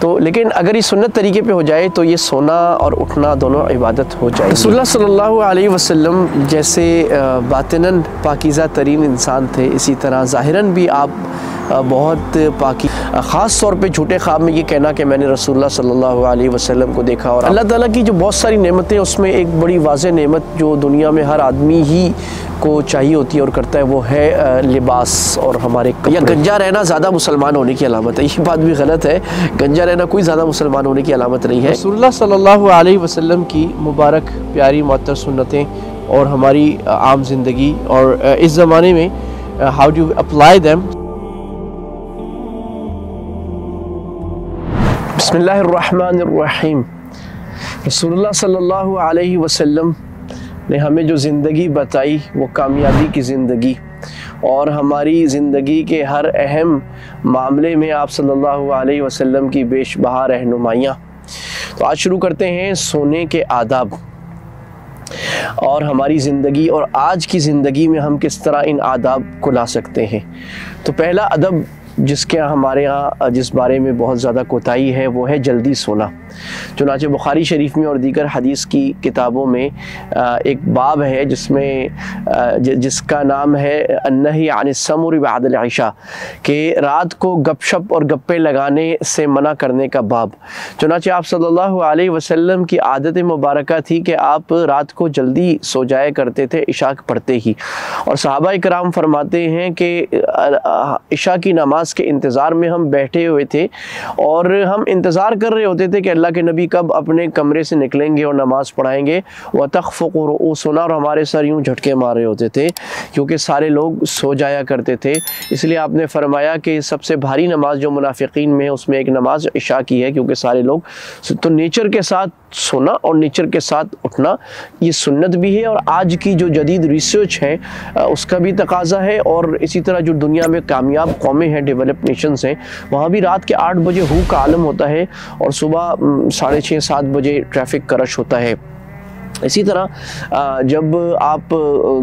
तो लेकिन अगर ये सुन्नत तरीके पे हो जाए तो ये सोना और उठना दोनों इबादत हो जाए। रसूलुल्लाह सल्लल्लाहु अलैहि वसल्लम जैसे बातिनन पाकीज़ा तरीन इंसान थे, इसी तरह ज़ाहिरन भी आप बहुत पाकी। ख़ास तौर पे झूठे ख्वाब में ये कहना कि मैंने रसूलुल्लाह सल्लल्लाहु अलैहि वसल्लम को देखा। और अल्लाह ताला की जो बहुत सारी नेमतें, उसमें एक बड़ी वाज़ेह नेमत जो दुनिया में हर आदमी ही को चाहिए होती है और करता है, वो है लिबास और हमारे कपड़े। या गंजा रहना ज़्यादा मुसलमान होने की अलामत है, ये बात भी गलत है। गंजा रहना कोई ज़्यादा मुसलमान होने की अलामत नहीं है। रसूलुल्लाह सल्लल्लाहु अलैहि वसल्लम की मुबारक प्यारी मुअत्तर सुन्नतें और हमारी आम ज़िंदगी और इस ज़माने में हाउ डू अप्लाई दैम। बिस्मिल्लाहिर्रहमानिर्रहीम। रसूलुल्लाह सल्लल्लाहु अलैहि वसल्लम ने हमें जो ज़िंदगी बताई वो कामयाबी की ज़िंदगी, और हमारी ज़िंदगी के हर अहम मामले में आप सल्लल्लाहु अलैहि वसल्लम की बेशबहा रहनुमाइयाँ। तो आज शुरू करते हैं सोने के आदाब और हमारी ज़िंदगी और आज की ज़िंदगी में हम किस तरह इन आदाब को ला सकते हैं। तो पहला अदब जिसके हमारे यहाँ जिस बारे में बहुत ज़्यादा कोताही है वो है जल्दी सोना। चुनांचे बुखारी शरीफ में और दीगर हदीस की किताबों में एक बाब है जिसका नाम है अन्नही अनिस्समुर बअदल इशा, कि रात को गपशप और गप्पे लगाने से मना करने का बाब। चुनांचे आप सल्लल्लाहु अलैहि वसल्लम की आदत मुबारका थी कि आप रात को जल्दी सो जाया करते थे इशा पढ़ते ही। और सहाबा इकराम फरमाते हैं कि इशा की नमाज के इंतज़ार में हम बैठे हुए थे और हम इंतज़ार कर रहे होते थे कि अल्लाह के नबी कब अपने कमरे से निकलेंगे और नमाज पढ़ाएंगे। व तख़फ़क़ु रुऊसुना, और हमारे सर यूँ झटके मार रहे होते थे क्योंकि सारे लोग सो जाया करते थे। इसलिए आपने फरमाया कि सबसे भारी नमाज जो मुनाफिकीन में है उसमें एक नमाज इशा की है, क्योंकि सारे लोग तो नेचर के साथ सोना और नेचर के साथ उठना ये सुन्नत भी है और आज की जो जदीद रिसर्च है उसका भी तकाजा है। और इसी तरह जो दुनिया में कामयाब कौमें हैं, डेवलप नेशंस हैं, वहाँ भी रात के 8 बजे हू का आलम होता है और सुबह 6:30-7 बजे ट्रैफिक का रश होता है। इसी तरह जब आप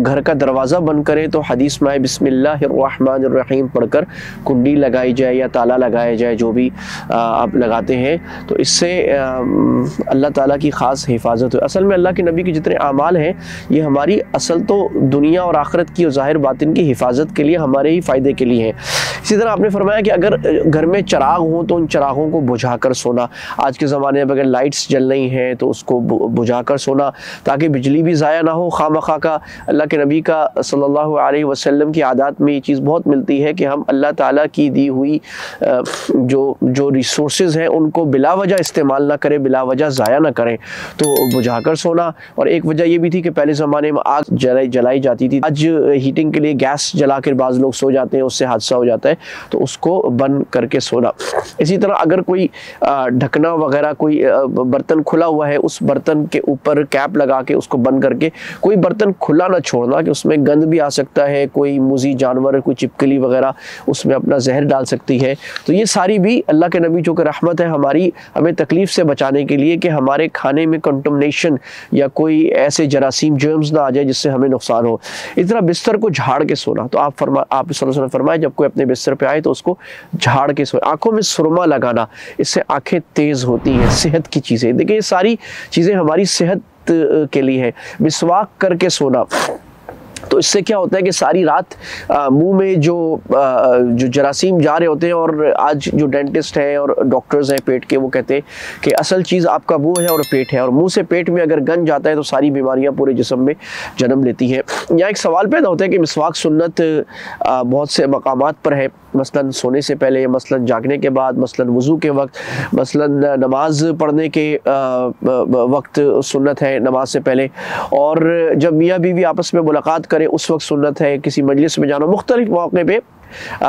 घर का दरवाज़ा बंद करें तो हदीस में बिस्मिल्लाहिर्रहमानिर्रहीम पढ़कर कुंडी लगाई जाए या ताला लगाया जाए, जो भी आप लगाते हैं, तो इससे अल्लाह ताला की ख़ास हिफाजत है। असल में अल्लाह के नबी के जितने आमाल हैं ये हमारी असल तो दुनिया और आखिरत की और ज़ाहिर बातिन की हिफाजत के लिए, हमारे ही फ़ायदे के लिए हैं। इसी तरह आपने फरमाया कि अगर घर में चिराग हों तो उन चिरागों को बुझा कर सोना। आज के ज़माने में अगर लाइट्स जल रही हैं तो उसको बुझा कर सोना ताकि बिजली भी ज़ाया ना हो खामखा का। अल्लाह के नबी का सल्लल्लाहु अलैहि वसल्लम की आदत में ये चीज़ बहुत मिलती है कि हम अल्लाह ताला की दी हुई जो रिसोर्सेज हैं उनको बिला वजह इस्तेमाल ना करें, बिला वजह ज़ाया ना करें, तो बुझा कर सोना। और एक वजह ये भी थी कि पहले ज़माने में आग जलाई जाती थी, आज हीटिंग के लिए गैस जला कर बाज़ लोग सो जाते हैं, उससे हादसा हो जाता है, तो उसको बंद करके सोना। इसी तरह अगर कोई ढकना वगैरह कोई बर्तन खुला हुआ है, उस बर्तन के ऊपर कैप लगा के उसको बंद करके, कोई बर्तन खुला ना छोड़ना कि उसमें गंद भी आ सकता है, कोई मुजी जानवर, कोई चिपकली वगैरह उसमें अपना जहर डाल सकती है। तो ये सारी भी अल्लाह के नबी जो कि रहमत है हमारी, हमें तकलीफ़ से बचाने के लिए कि हमारे खाने में कंटमिनेशन या कोई ऐसे जरासीम जर्म्स ना आ जाए जिससे हमें नुकसान हो। इस तरह बिस्तर को झाड़ के सोना। तो आप सल्लल्लाहु अलैहि वसल्लम फरमाए जब कोई अपने बिस्तर पे आए तो उसको झाड़ के सोए। आँखों में सुरमा लगाना, इससे आँखें तेज़ होती हैं, सेहत की चीज़ें। देखिए ये सारी चीज़ें हमारी सेहत के लिए है। मिसवाक करके सोना, तो इससे क्या होता है कि सारी रात मुंह में जो जरासीम जा रहे होते हैं, और आज जो डेंटिस्ट हैं और डॉक्टर्स हैं पेट के, वो कहते हैं कि असल चीज़ आपका मुंह है और पेट है, और मुंह से पेट में अगर गंज जाता है तो सारी बीमारियां पूरे जिस्म में जन्म लेती हैं। यहाँ एक सवाल पैदा होता है कि मिसवाक सुन्नत बहुत से मकामात पर है, मसलन सोने से पहले, मसलन जागने के बाद, मसलन वज़ू के वक्त, मसलन नमाज पढ़ने के वक्त सुन्नत है नमाज से पहले, और जब मियाँ बीवी आपस में मुलाकात करें उस वक्त सुन्नत है, किसी मजलिस में जाना, मुख्तलिफ मौके पे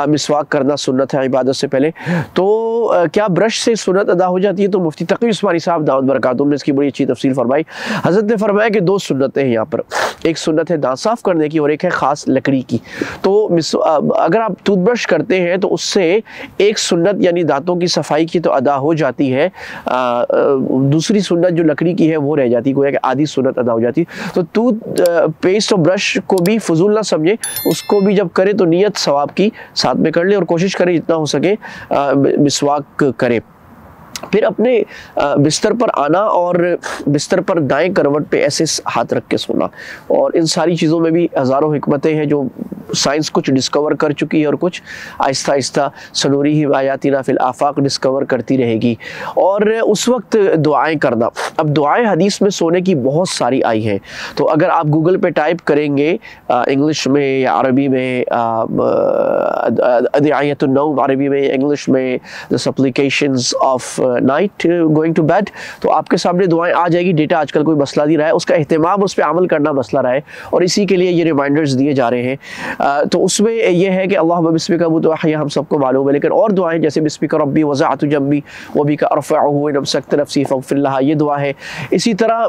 मिसवाक करना सुन्नत है इबादत से पहले। तो क्या ब्रश से सुन्नत अदा हो जाती है? तो मुफ्ती तक़ी उस्मानी साहब दाऊद बरकातुहू ने इसकी बड़ी अच्छी तफसील फरमाई। हज़रत ने फरमाया कि 2 सुन्नतें हैं यहाँ पर, एक सुन्नत है दांत साफ़ करने की और एक है ख़ास लकड़ी की। तो अगर आप टूथब्रश करते हैं तो उससे एक सुन्नत यानी दांतों की सफाई की तो अदा हो जाती है, दूसरी सुन्नत जो लकड़ी की है वो रह जाती है, गोया कि आधी सुन्नत अदा हो जाती है। तो टूथ पेस्ट और ब्रश को भी फजूल ना समझे, उसको भी जब करे तो नियत सवाब की साथ में कर ले और कोशिश करें जितना हो सके मिसवाक करे। फिर अपने बिस्तर पर आना और बिस्तर पर दाएं करवट पे ऐसे हाथ रख के सोना। और इन सारी चीज़ों में भी हज़ारों हिकमतें हैं जो साइंस कुछ डिस्कवर कर चुकी है और कुछ आहिस्ता आहिस्ता सनूरिहिम आयातिना फिल आफाक डिस्कवर करती रहेगी। और उस वक्त दुआएं करना। अब दुआएं हदीस में सोने की बहुत सारी आई हैं, तो अगर आप गूगल पे टाइप करेंगे इंग्लिश में या अरबी में अदियातुन नौम अरबी में, इंग्लिश में the supplications of night going to bed, तो आपके सामने दुआएं आ जाएगी। डेटा आजकल कोई मसला नहीं रहा है, उसका एहतमाम, उस पर अमल करना मसला रहा है, और इसी के लिए ये रिमाइंडर्स दिए जा रहे हैं। तो उसमें ये है कि अल्लाह बिस्मिका मुतवहिया हम सबको मालूम है, लेकिन और दुआएं जैसे बिस्मिका रब्बी वज़अतु जंबी वबिका अरफ़अहु व नमसकत नफ़्सी फ़ग़फ़िर लहा, ये दुआ है। इसी तरह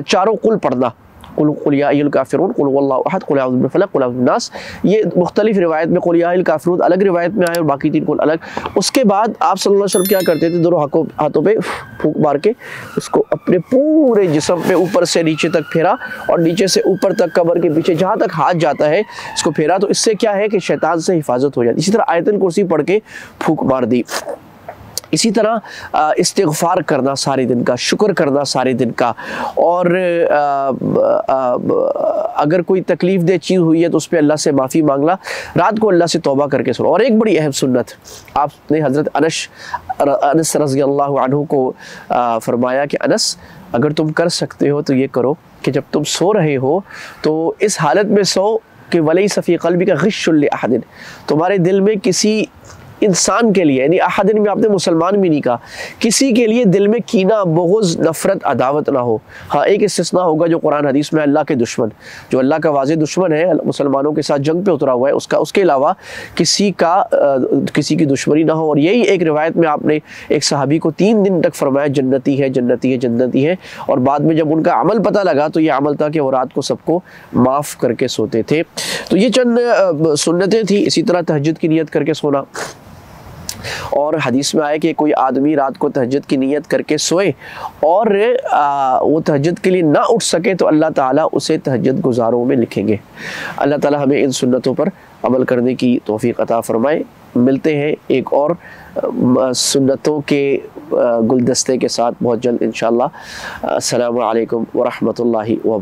चारों कुल पढ़ना, कुल या अय्युल काफ़िरून, कुल हुवल्लाहु अहद, कुल अऊज़ु बिर्रब्बिल फ़लक़, कुल अऊज़ु बिन्नास, ये मुख्तलिफ रिवायत में कुल या अय्युल काफ़िरून अलग रिवायत में आए और बाकी 3 कुल अलग। उसके बाद आप सल्लल्लाहु अलैहि वसल्लम क्या करते थे, दोनों हाथों पे फूंक मार के उसको अपने पूरे जिस्म पे ऊपर से नीचे तक फेरा और नीचे से ऊपर तक कमर के पीछे जहाँ तक हाथ जाता है इसको फेरा। तो इससे क्या है कि शैतान से हिफाजत हो जाती। इसी तरह आयतुल कुर्सी पढ़ के फूंक मार दी। इसी तरह इस्तिग़फ़ार करना सारे दिन का, शुक्र करना सारे दिन का, और अगर कोई तकलीफ़ दे चीज़ हुई है तो उस पर अल्लाह से माफ़ी मांगना, रात को अल्लाह से तौबा करके सोना। और एक बड़ी अहम सुन्नत आपने हज़रत अनस रज़ियल्लाहु अन्हु को फरमाया कि अनस, अगर तुम कर सकते हो तो ये करो कि जब तुम सो रहे हो तो इस हालत में सो कि वलैसा फ़ी क़ल्बिका ग़िश्शुन लि अहदिन, तुम्हारे दिल में किसी इंसान के लिए, यानी अहदिन में आपने मुसलमान भी नहीं कहा, किसी के लिए दिल में कीना, बुग़्ज़, नफ़रत, अदावत ना हो। हाँ, एक इस्तिस्ना होगा जो कुरान हदीस में, अल्लाह के दुश्मन, जो अल्लाह का वाज़े दुश्मन है, मुसलमानों के साथ जंग पे उतरा हुआ है, उसके अलावा किसी की दुश्मनी ना हो। और यही एक रिवायत में आपने एक सहाबी को 3 दिन तक फरमाया जन्नती है, जन्नती है, जन्नती है, और बाद में जब उनका अमल पता लगा तो ये अमल था कि वो रात को सबको माफ़ करके सोते थे। तो ये चंद सुन्नतें थी। इसी तरह तहज्जुद की नियत करके सोना, और हदीस में आया कि कोई आदमी रात को तहज्जुद की नियत करके सोए और वो तहज्जुद के लिए ना उठ सके तो अल्लाह ताला उसे तहज्जुद गुजारों में लिखेंगे। अल्लाह ताला हमें इन सुन्नतों पर अमल करने की तौफीक अता फरमाए। मिलते हैं एक और सुन्नतों के गुलदस्ते के साथ बहुत जल्द इंशाअल्लाह। अस्सलामु अलैकुम व रहमतुल्लाहि व